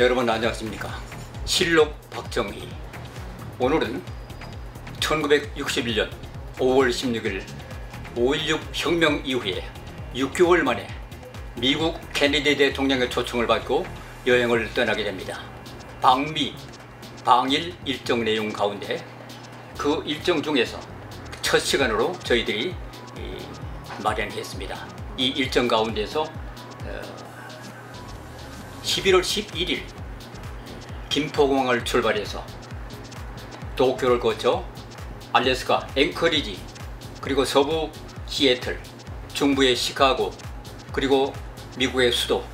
여러분 안녕하십니까. 실록 박정희. 오늘은 1961년 5월 16일 5.16 혁명 이후에 6개월 만에 미국 케네디 대통령의 초청을 받고 여행을 떠나게 됩니다. 방미, 방일 일정 내용 가운데 그 일정 중에서 첫 시간으로 저희들이 마련했습니다. 이 일정 가운데서 11월 11일 김포공항을 출발해서 도쿄를 거쳐 알래스카 앵커리지, 그리고 서부 시애틀, 중부의 시카고, 그리고 미국의 수도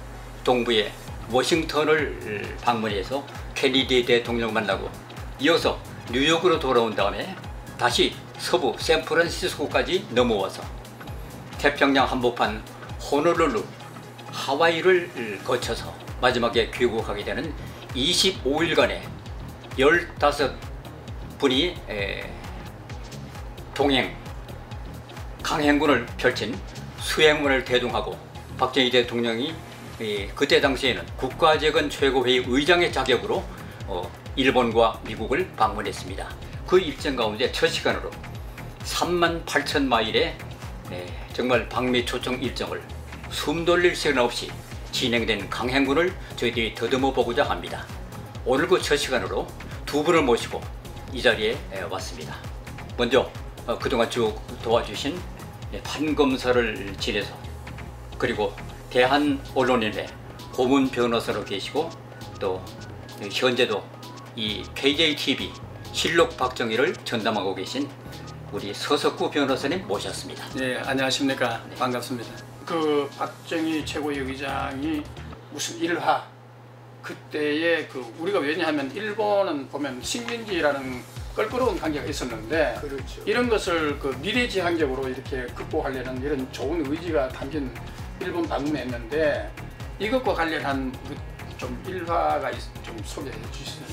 동부의 워싱턴을 방문해서 케네디 대통령 만나고 이어서 뉴욕으로 돌아온 다음에 다시 서부 샌프란시스코까지 넘어와서 태평양 한복판 호놀룰루, 하와이를 거쳐서 마지막에 귀국하게 되는 25일간의 15분이 동행 강행군을 펼친 수행문을 대동하고 박정희 대통령이 그때 당시에는 국가재건 최고회의 의장의 자격으로 일본과 미국을 방문했습니다. 그 일정 가운데 첫 시간으로 38,000마일의 정말 방미 초청 일정을 숨 돌릴 시간 없이 진행된 강행군을 저희들이 더듬어 보고자 합니다. 오늘 그 첫 시간으로 두 분을 모시고 이 자리에 왔습니다. 먼저 그동안 쭉 도와주신 판검사를 지내서, 그리고 대한언론인회 고문 변호사로 계시고, 또 현재도 이 KJTV 실록 박정희를 전담하고 계신 우리 서석구 변호사님 모셨습니다. 네, 안녕하십니까. 네. 반갑습니다. 그 박정희 최고위 의장이 무슨 일화 그때에 우리가 왜냐하면 일본은 보면 식민지라는 껄끄러운 관계가 있었는데, 그렇죠. 이런 것을 미래지향적으로 이렇게 극복하려는 이런 좋은 의지가 담긴 일본 방문했는데, 이것과 관련한 좀 일화가 좀 소개해 주시면.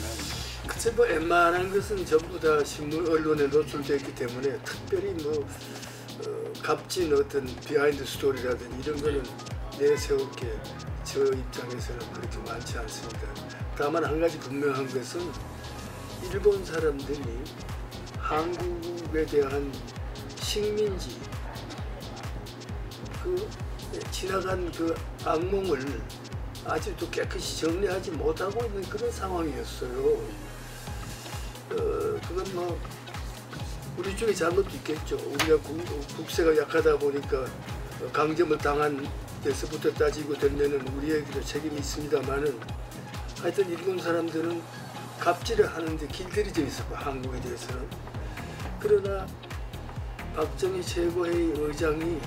글쎄 뭐 웬만한 것은 전부 다 신문 언론에 노출되었기 때문에 특별히 값진 어떤 비하인드 스토리라든지 이런 거는 내세울 게 저 입장에서는 그렇게 많지 않습니다. 다만 한 가지 분명한 것은 일본 사람들이 한국에 대한 식민지 지나간 악몽을 아직도 깨끗이 정리하지 못하고 있는 그런 상황이었어요. 그건 우리 중에 잘못도 있겠죠. 우리가 국세가 약하다 보니까 강점을 당한 데서부터 따지고 되면은 우리에게도 책임이 있습니다만은, 하여튼 일본 사람들은 갑질을 하는데 길들여져 있었고 한국에 대해서는. 그러나 박정희 최고회의 의장이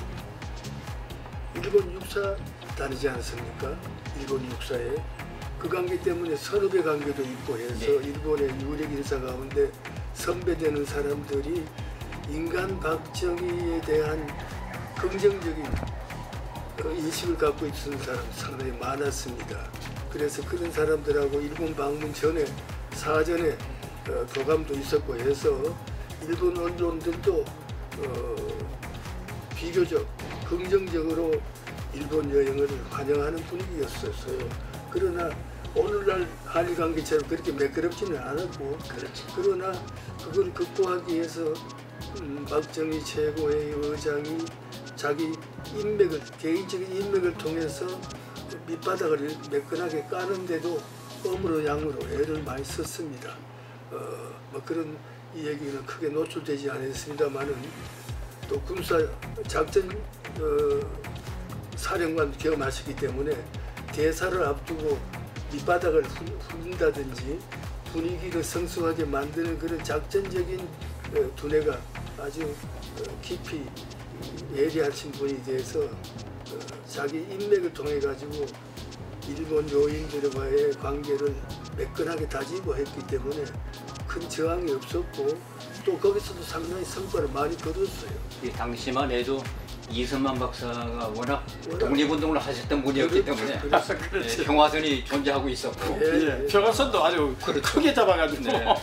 일본 육사 다니지 않습니까? 일본 육사에 그 관계 때문에 선후배 관계도 있고 해서 일본의 유력 인사 가운데 선배되는 사람들이 인간 박정희에 대한 긍정적인 인식을 갖고 있는 사람 상당히 많았습니다. 그래서 그런 사람들하고 일본 방문 전에 사전에 교감도 있었고 해서 일본 언론들도 비교적 긍정적으로 일본 여행을 환영하는 분위기였었어요. 그러나 오늘날 한일 관계처럼 그렇게 매끄럽지는 않았고, 그러나 그걸 극복하기 위해서 박정희 최고회의 의장이 자기 인맥을, 개인적인 인맥을 통해서 밑바닥을 매끈하게 까는데도 엄으로 양으로 애를 많이 썼습니다. 그런 이 얘기는 크게 노출되지 않았습니다만은, 또 군사 작전 사령관 경험하셨기 때문에 대사를 앞두고 밑바닥을 흔든다든지 분위기를 성숙하게 만드는 그런 작전적인 두뇌가 아주 깊이 예리하신 분이 돼서 자기 인맥을 통해 가지고 일본 요인들과의 관계를 매끈하게 다지고 했기 때문에 큰 저항이 없었고, 또 거기서도 상당히 성과를 많이 거뒀어요. 당시만 해도 이승만 박사가 워낙 독립운동을 하셨던 분이었기 때문에 그렇죠. 평화선이 존재하고 있었고 예, 평화선도 아주 크게 잡아가지고 네.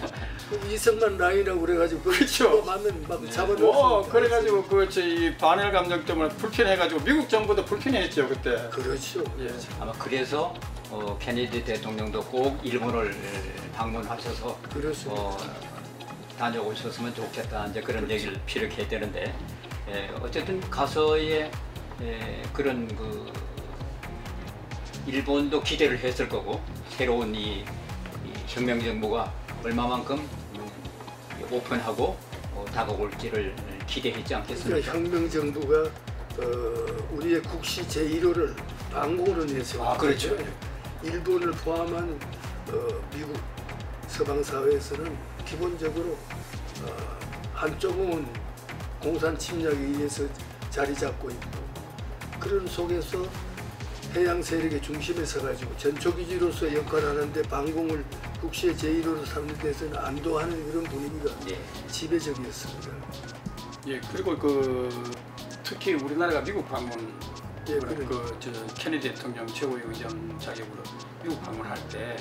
이승만 라인이라고 그래가지고 그렇죠. 하면 막 잡아놓고 그래가지고 이 반일 감정 때문에 불편해가지고 미국 정부도 불편했죠 그때. 그렇죠. 예. 아마 그래서 케네디 대통령도 꼭 일본을 방문하셔서 그렇습니다. 다녀오셨으면 좋겠다 이제 그런 얘기를 피력했다는데 어쨌든 가서의 그런 그 일본도 기대를 했을 거고 새로운 이 혁명 정부가 얼마만큼 오픈하고 다가올지를 기대했지 않겠습니까? 그러니까 혁명 정부가 우리의 국시 제1호를 방공으로 내세웠죠. 그렇죠. 일본을 포함한 미국 서방 사회에서는 기본적으로 한쪽은 공산 침략에 의해서 자리 잡고 있고 그런 속에서 해양 세력의 중심에 서가지고 전초기지로서 역할하는데 방공을 국시의 제1호로 삼는 데서는 안도하는 그런 분위기가 지배적이었습니다. 예, 그리고 특히 우리나라가 미국 방문, 예, 케네디 대통령 최고위 의장 자격으로 미국 방문할 때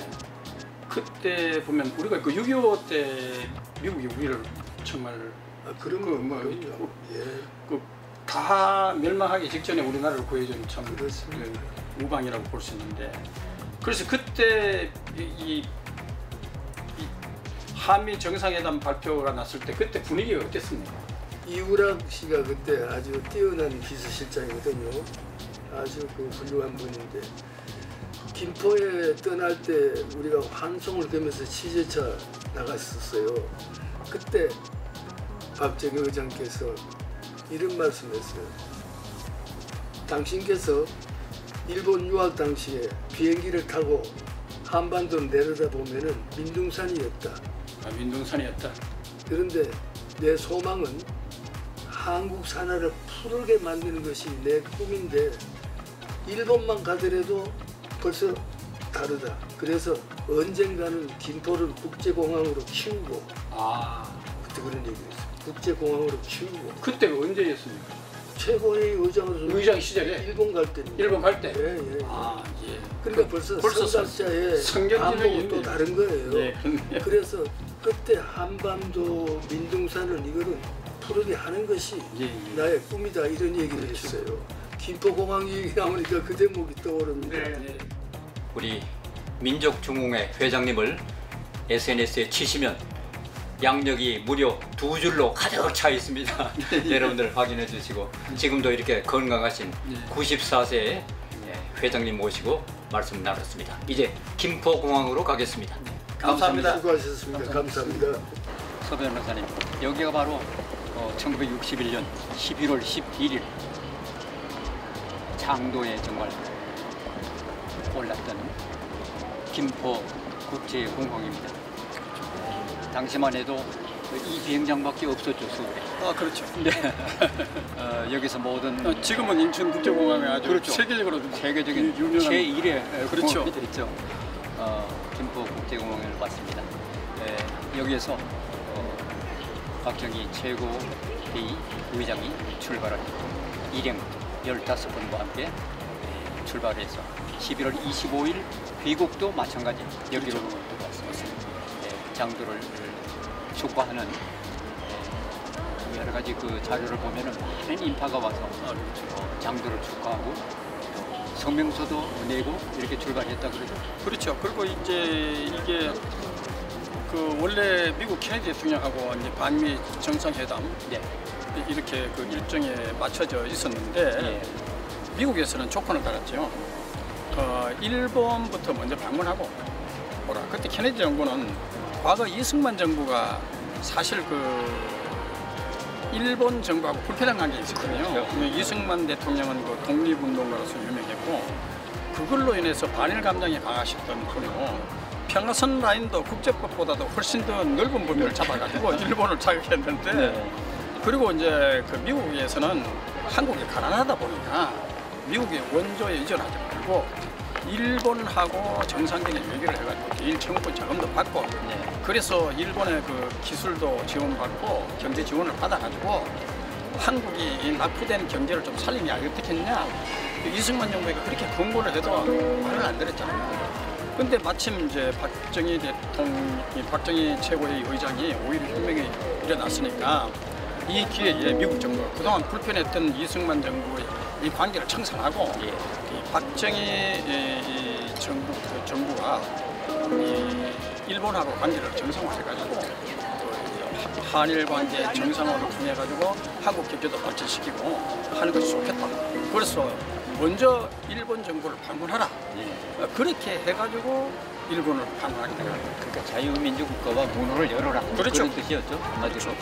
그때 보면 우리가 6.25 때 미국이 우리를 정말 그런 다 멸망하기 직전에 우리나라를 구해준 참 그렇습니다. 우방이라고 볼 수 있는데 그래서 그때 이 한미 정상회담 발표가 났을 때 그때 분위기가 어땠습니까? 이우락 씨가 그때 아주 뛰어난 비서실장이거든요. 아주 훌륭한 분인데 김포에 떠날 때 우리가 환송을 겸해서 취재차 나갔었어요. 그때 박정희 의장께서 이런 말씀했어요. 당신께서 일본 유학 당시에 비행기를 타고 한반도를 내려다보면은 민둥산이었다. 민둥산이었다. 그런데 내 소망은 한국 산하를 푸르게 만드는 것이 내 꿈인데 일본만 가더라도 벌써 다르다. 그래서 언젠가는 김포를 국제공항으로 키우고 그때 그런 얘기했어요. 국제공항으로 키우고 그때가 언제였습니까? 최고의 의장 시절에 일본 갈 때. 일본 갈 때. 예. 예. 그러니까 벌써 성각자의 안목은 또 다른 거예요. 예. 그래서 그때 한반도 민둥산을 이거는 푸르게 하는 것이 나의 꿈이다 이런 얘기를 했어요. 김포공항 얘기 나오니까 그 대목이 떠오릅니다. 네. 우리 민족중흥회 회장님을 SNS에 치시면 양력이 무려 2줄로 가득 차 있습니다. 여러분들 확인해 주시고 지금도 이렇게 건강하신 94세의 회장님 모시고 말씀 나눴습니다. 이제 김포공항으로 가겠습니다. 감사합니다. 수고하셨습니다. 감사합니다. 서 변호사님, 여기가 바로 1961년 11월 11일 창도에 정말 올랐던 김포국제공항입니다. 당시만 해도 이 비행장밖에 없었죠, 서울에. 그렇죠. 네. 여기서 모든 지금은 인천국제공항에 아주 그렇죠. 세계적인 유명한 제1의 그렇죠. 공항이 됐죠. 김포국제공항을 왔습니다. 여기에서 박정희 최고회의 의장이 출발을 일행 15분과 함께 출발해서 11월 25일 귀국도 마찬가지 여기로 왔습니다. 장도를 축하하는 여러 가지 그 자료를 보면은 많은 인파가 와서 장도를 축하하고 성명서도 내고 이렇게 출발했다 그러죠. 그렇죠. 그리고 이제 이게 원래 미국 케네디 대통령하고 이제 반미 정상회담 이렇게 일정에 맞춰져 있었는데 미국에서는 조건을 달았죠. 일본부터 먼저 방문하고 오라. 그때 케네디 정부는 과거 이승만 정부가 사실 일본 정부하고 불편한 관계가 있었거든요. 이승만 대통령은 독립운동가로서 유명했고 그걸로 인해서 반일 감정이 강하셨던 분이고 평화선 라인도 국제법보다도 훨씬 더 넓은 범위를 잡아가지고 일본을 자극했는데 그리고 이제 미국에서는 한국이 가난하다 보니까 미국의 원조에 의존하지 말고 일본하고 정상적인 얘기를 해가지고 개인 청구권 자금도 받고 그래서 일본의 기술도 지원받고 경제 지원을 받아가지고 한국이 이 낙후된 경제를 좀 살리냐 어떻게 했냐. 이승만 정부가 그렇게 권고를 해도 말을 안 들었잖아요. 근데 마침 이제 박정희 최고의 의장이 5.16 혁명이 일어났으니까 이 기회에 미국 정부가 그동안 불편했던 이승만 정부의 이 관계를 청산하고 이 박정희 정부가 이 일본하고 관계를 정상화해가지고 한일 관계 정상화를 통해가지고 한국 경제도 발전시키고 하는 것이 좋겠다. 그래서 먼저 일본 정부를 방문하라. 그렇게 해가지고 일본을 방문하게 된 거예요. 그러니까 자유민주 국가와 문호를 열어라. 그렇죠. 그런 뜻이었죠. 한마디로.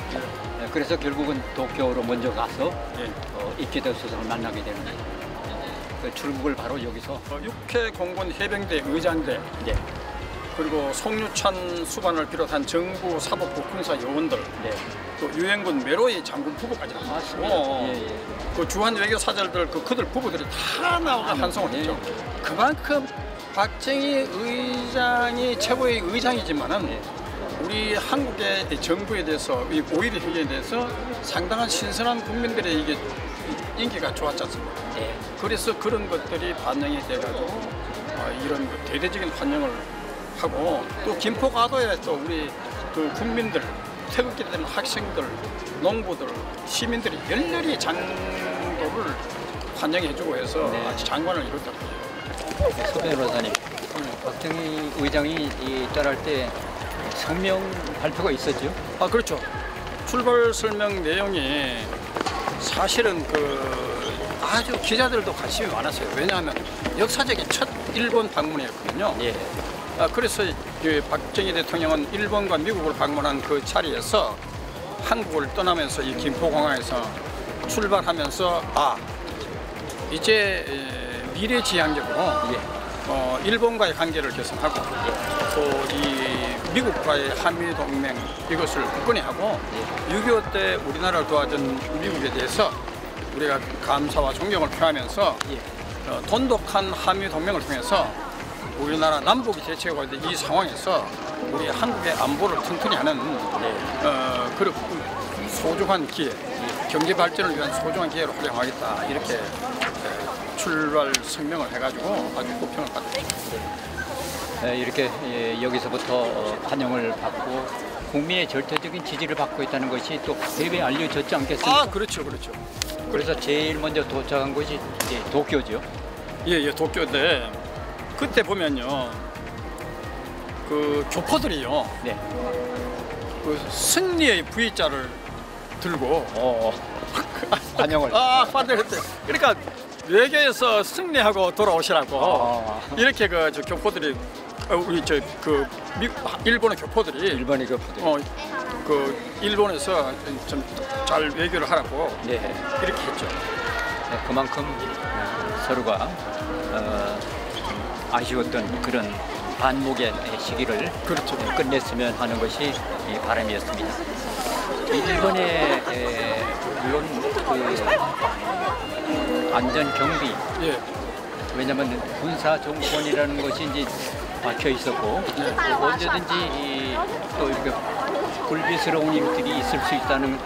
그래서 결국은 도쿄로 먼저 가서 이케다 수상을 만나게 되는 거예요. 그 출국을 바로 여기서 육해 공군 해병대 의장대 네. 그리고 송유찬 수반을 비롯한 정부 사법부 군사 요원들 네. 또 유엔군 메로이 장군 부부까지 나왔고 그 주한 외교 사절들 그들 부부들이 다 나와서 환송을 했죠. 그만큼 박정희 의장이 최고의 의장이지만은 우리 한국의 정부에 대해서 이 5.16 혁명에 대해서 상당한 신선한 국민들의 이게 인기가 좋았지 않습니까? 네. 그래서 그런 것들이 반영이 돼가지고 이런 대대적인 환영을 하고 또 김포가도에 또 우리 그 국민들 태극기 되는 학생들, 농부들, 시민들이 열렬히 장도를 환영해주고 해서 아주 장관을 이뤘다고요. 서 변호사님, 박정희 의장이 떠날 때 성명 발표가 있었죠? 아 그렇죠. 출발 설명 내용이 사실은 아주 기자들도 관심이 많았어요. 왜냐하면 역사적인 첫 일본 방문이었거든요. 예. 그래서 박정희 대통령은 일본과 미국을 방문한 그 자리에서 한국을 떠나면서 이 김포공항에서 출발하면서 이제 미래지향적으로 일본과의 관계를 개선하고 또 이 미국과의 한미동맹 이것을 굳건히 하고 6.25 때 우리나라를 도와준 미국에 대해서 우리가 감사와 존경을 표하면서 돈독한 한미동맹을 통해서 우리나라 남북이 대치하고 있는 이 상황에서 우리 한국의 안보를 튼튼히 하는 그런 소중한 기회, 경제 발전을 위한 소중한 기회로 활용하겠다 이렇게 출발 성명을 해가지고 아주 호평을 받았습니다. 이렇게 여기서부터 환영을 받고 국민의 절대적인 지지를 받고 있다는 것이 또 대외에 알려졌지 않겠습니까? 그렇죠, 그렇죠. 그래서 제일 먼저 도착한 곳이 도쿄죠. 예, 도쿄인데 그때 보면요, 그 교포들이요, 네. 그 승리의 V자를 들고 환영을. 환영했대요. 그러니까 외교에서 승리하고 돌아오시라고 이렇게 저 교포들이 우리 일본의 교포들이 일본에서 좀 잘 외교를 하라고 이렇게 했죠. 그만큼 서로가 아쉬웠던 그런 반목의 시기를 끝냈으면 하는 것이 바람이었습니다. 일본의 물론 그 안전 경비, 왜냐하면 군사 정권이라는 것이 이제 박혀 있었고 언제든지 또 이렇게 불비스러운 일들이 있을 수 있다는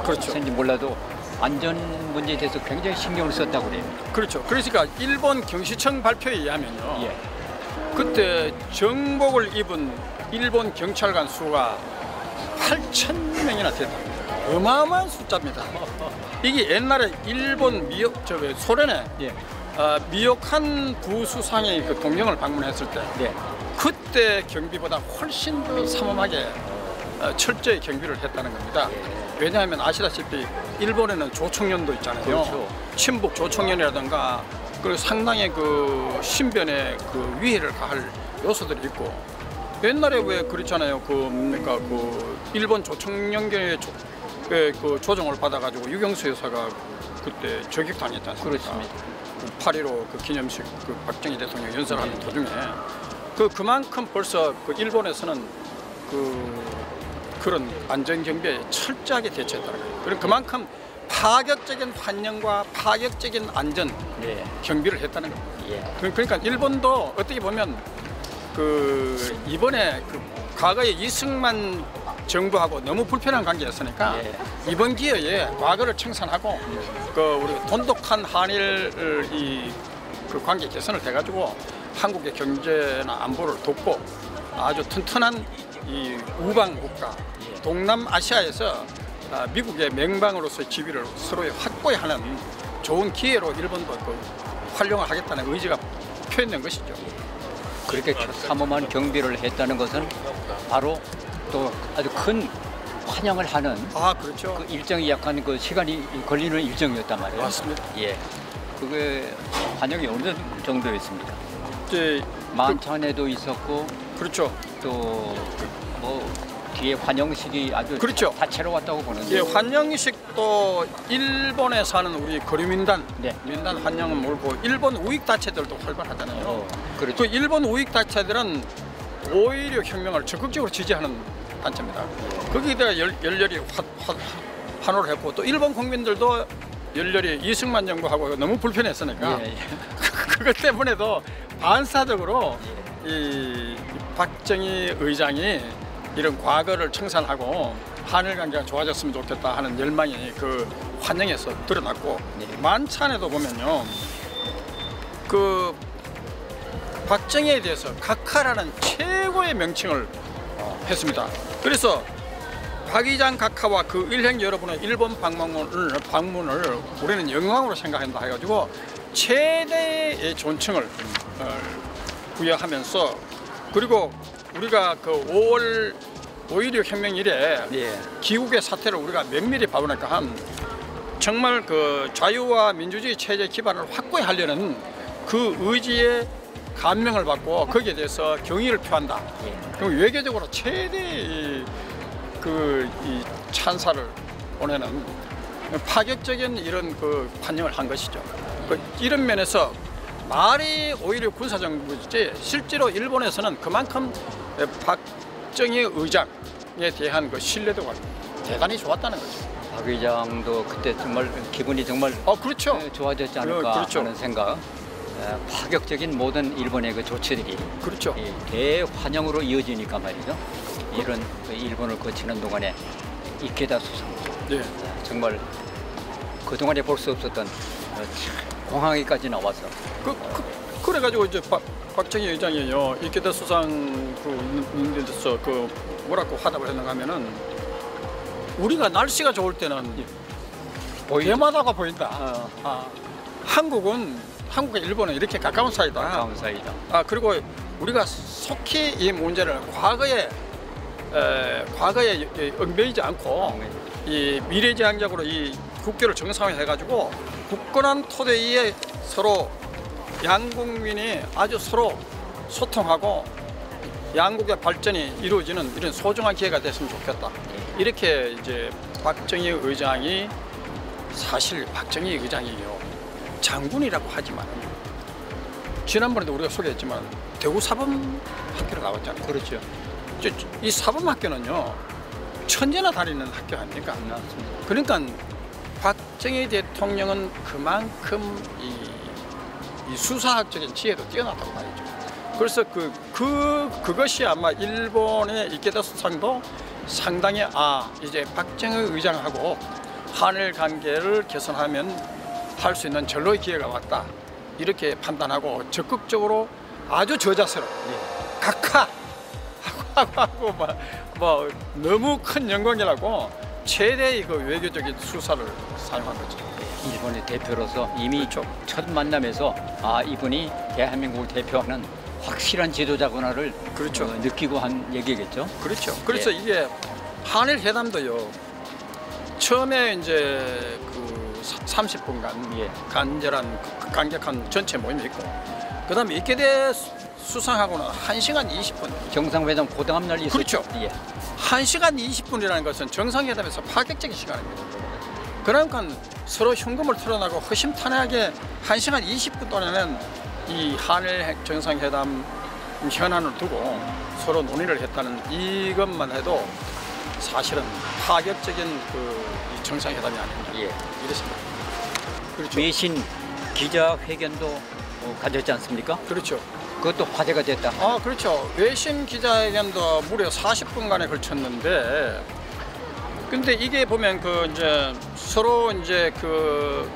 그렇지 몰라도 안전 문제에 대해서 굉장히 신경을 썼다고 그래요. 그렇죠. 그러니까 일본 경시청 발표에 의하면요, 그때 정복을 입은 일본 경찰관 수가 8,000명이나 됐답니다. 어마어마한 숫자입니다. 이게 옛날에 일본 소련의 미역한 부수상의 그 동경을 방문했을 때 그때 경비보다 훨씬 더 삼엄하게 철저히 경비를 했다는 겁니다. 왜냐하면 아시다시피 일본에는 조총련도 있잖아요. 그렇죠. 친북 조총련이라든가 그리고 상당히 그 신변에 그 위해를 가할 요소들이 있고, 옛날에 왜 그렇잖아요. 그 일본 조총련계의 그 조정을 받아가지고 유경수 여사가 그때 저격당했지 않습니까? 그렇습니다. 8.15 그 기념식 박정희 대통령 연설하는 도중에 그만큼 벌써 그 일본에서는 그런 안전 경비에 철저하게 대처했다는 거예요. 그리고 그만큼 파격적인 환영과 파격적인 안전 경비를 했다는 겁니다. 그러니까 일본도 어떻게 보면 이번에 과거에 이승만 정부하고 너무 불편한 관계였으니까 예. 이번 기회에 과거를 청산하고 그 우리 돈독한 한일 그 관계 개선을 해가지고 한국의 경제나 안보를 돕고 아주 튼튼한 이 우방 국가 동남아시아에서 미국의 맹방으로서의 지위를 서로에 확고히 하는 좋은 기회로 일본도 그 활용을 하겠다는 의지가 표현된 것이죠. 그렇게 삼엄한 경비를 했다는 것은 바로 또 아주 큰 환영을 하는 그렇죠. 그 일정이 약간 그 시간이 걸리는 일정이었단 말이에요. 맞습니다. 예, 그게 환영이 어느 정도였습니까? 이제 만찬에도 있었고 그렇죠. 또 뭐 뒤에 환영식이 아주 그렇죠. 다채로웠다고 보는데. 예, 환영식도 일본에 사는 우리 거류민단 네. 민단 환영을 몰고 일본 우익단체들도 활발하잖아요. 그렇죠. 그 일본 우익단체들은 5.16 혁명을 적극적으로 지지하는 단체입니다. 거기다가 열렬히 환호를 했고 또 일본 국민들도 열렬히 이승만 정부하고 너무 불편했으니까 예, 예. 그것 때문에도 반사적으로 이 박정희 의장이 이런 과거를 청산하고 한일 관계가 좋아졌으면 좋겠다 하는 열망이 그 환영에서 드러났고 만찬에도 보면요 그 박정희에 대해서 각하라는 최고의 명칭을 했습니다. 그래서 박의장 각하와 그 일행 여러분의 일본 방문을 우리는 영광으로 생각한다 해가지고 최대의 존칭을 부여하면서 그리고 우리가 그 5.16 혁명 이래 기국의 사태를 우리가 면밀히 봐보니까 한 정말 그 자유와 민주주의 체제 기반을 확고히 하려는 그 의지에 감명을 받고 거기에 대해서 경의를 표한다. 그리고 외교적으로 최대의 이 찬사를 보내는 파격적인 이런 그 환영을 한 것이죠. 이런 면에서 말이 오히려 군사정부지 실제로 일본에서는 그만큼 박정희 의장에 대한 그 신뢰도가 대단히 좋았다는 거죠. 박 의장도 그때 정말 기분이 정말 그렇죠. 좋아졌지 않을까 그렇죠. 하는 생각. 파격적인 모든 일본의 그 조치들이 그렇죠. 대환영으로 이어지니까 말이죠. 이런 일본을 거치는 동안에 이케다 수상 정말 그동안에 볼 수 없었던 공항에까지 나와서 그래가지고 이제 박정희 의장이요 이케다 수상 그인데서 그 뭐라고 화답을 했는가 하면은 우리가 날씨가 좋을 때는 대마다가 보인다. 한국과 일본은 이렇게 가까운 사이다. 가까운 사이다. 그리고 우리가 속히 이 문제를 과거에 얽매이지 않고 이 미래지향적으로 이 국교를 정상화해가지고 굳건한 토대 위에 서로 양국민이 아주 서로 소통하고 양국의 발전이 이루어지는 이런 소중한 기회가 됐으면 좋겠다. 이렇게 이제 박정희 의장이 사실 박정희 의장이요 장군이라고 하지만 지난번에도 우리가 소개했지만 대구 사범학교를 나왔잖아요. 그렇죠. 이 사범학교는요 천재나 다니는 학교 아닙니까? 맞습니다. 그러니까 박정희 대통령은 그만큼 이 수사학적인 지혜도 뛰어났다고 말이죠. 그래서 그것이 아마 일본의 이케다 수상도 상당히 이제 박정희 의장하고 한일 관계를 개선하면 할 수 있는 절로의 기회가 왔다 이렇게 판단하고 적극적으로 아주 저자세로 각하하고 뭐 너무 큰 영광이라고 최대의 그 외교적인 수사를 사용한 거죠. 일본의 대표로서 이미 첫 만남에서 이분이 대한민국을 대표하는 확실한 지도자구나를 느끼고 한 얘기겠죠. 그렇죠. 그래서 이게 한일 회담도요. 처음에 이제 그 30분간 간절한 강력한 전체 모임이 있고, 그다음에 이케다 수상하고는 1시간 20분. 정상회담 그 다음 날 있었죠. 그렇죠. 1시간 20분이라는 것은 정상회담에서 파격적인 시간입니다. 그러니까 서로 흉금을 털어나고 허심탄회하게 1시간 20분 동안은 이 한일 정상회담 현안을 두고 서로 논의를 했다는 이것만 해도 사실은 파격적인 이 정상회담이 아닌가 이렇습니다. 그렇죠. 외신 기자회견도 가졌지 않습니까? 그렇죠. 그것도 화제가 됐다. 아, 그렇죠. 외신 기자회견도 무려 40분간에 걸쳤는데, 근데 이게 보면 그 이제 서로 이제 그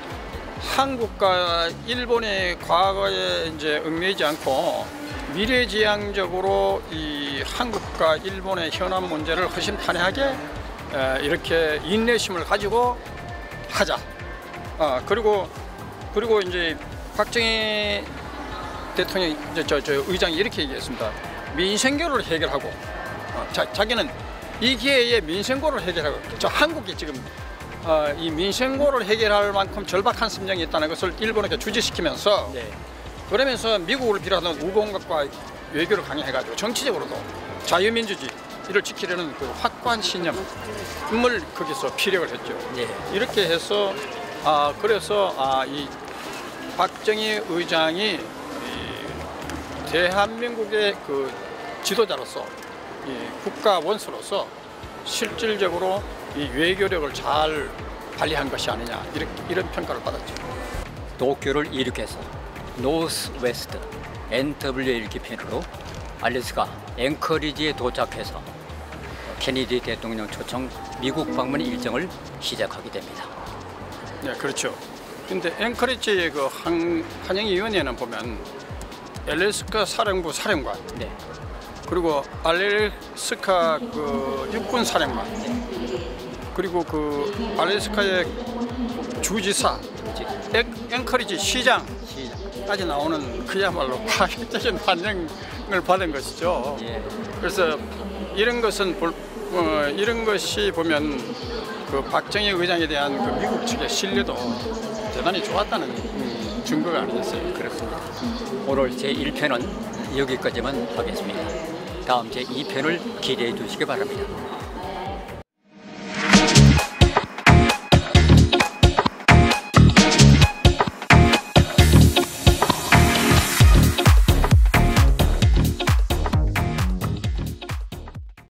한국과 일본의 과거에 이제 얽매이지 않고 미래지향적으로 이 한국과 일본의 현안 문제를 허심탄회하게 이렇게 인내심을 가지고 하자. 그리고 이제 박정희 대통령이 저 의장이 이렇게 얘기했습니다. 민생고를 해결하고, 자기는 이 기회에 민생고를 해결하고, 저 한국이 지금 이 민생고를 해결할 만큼 절박한 심정이 있다는 것을 일본에게 주지시키면서, 네. 그러면서 미국을 비롯한 우공국과 외교를 강화해가지고 정치적으로도 자유민주주의를 지키려는 그 확고한 신념을 거기서 피력을 했죠. 네. 이렇게 해서 그래서 이 박정희 의장이 대한민국의 그 지도자로서, 이 국가 원수로서 실질적으로 이 외교력을 잘 발휘한 것이 아니냐, 이런 평가를 받았죠. 도쿄를 이륙해서 노스 웨스트 NW 일기편으로 알래스카 앵커리지에 도착해서 케네디 대통령 초청 미국 방문 일정을 시작하게 됩니다. 네, 그렇죠. 근데 앵커리지의 그 한영희 위원회는 보면 알래스카 사령부 사령관, 네. 그리고 알래스카 그 육군 사령관, 그리고 그 알래스카의 주지사, 앵커리지 시장까지 나오는 그야말로 파격적인 반응을 받은 것이죠. 예. 그래서 이런 것은 이런 것이 보면 그 박정희 의장에 대한 그 미국 측의 신뢰도 대단히 좋았다는 증거가 아니겠어요. 그렇습니다. 오늘 제1편은 여기까지만 하겠습니다. 다음 제2편을 기대해 주시기 바랍니다.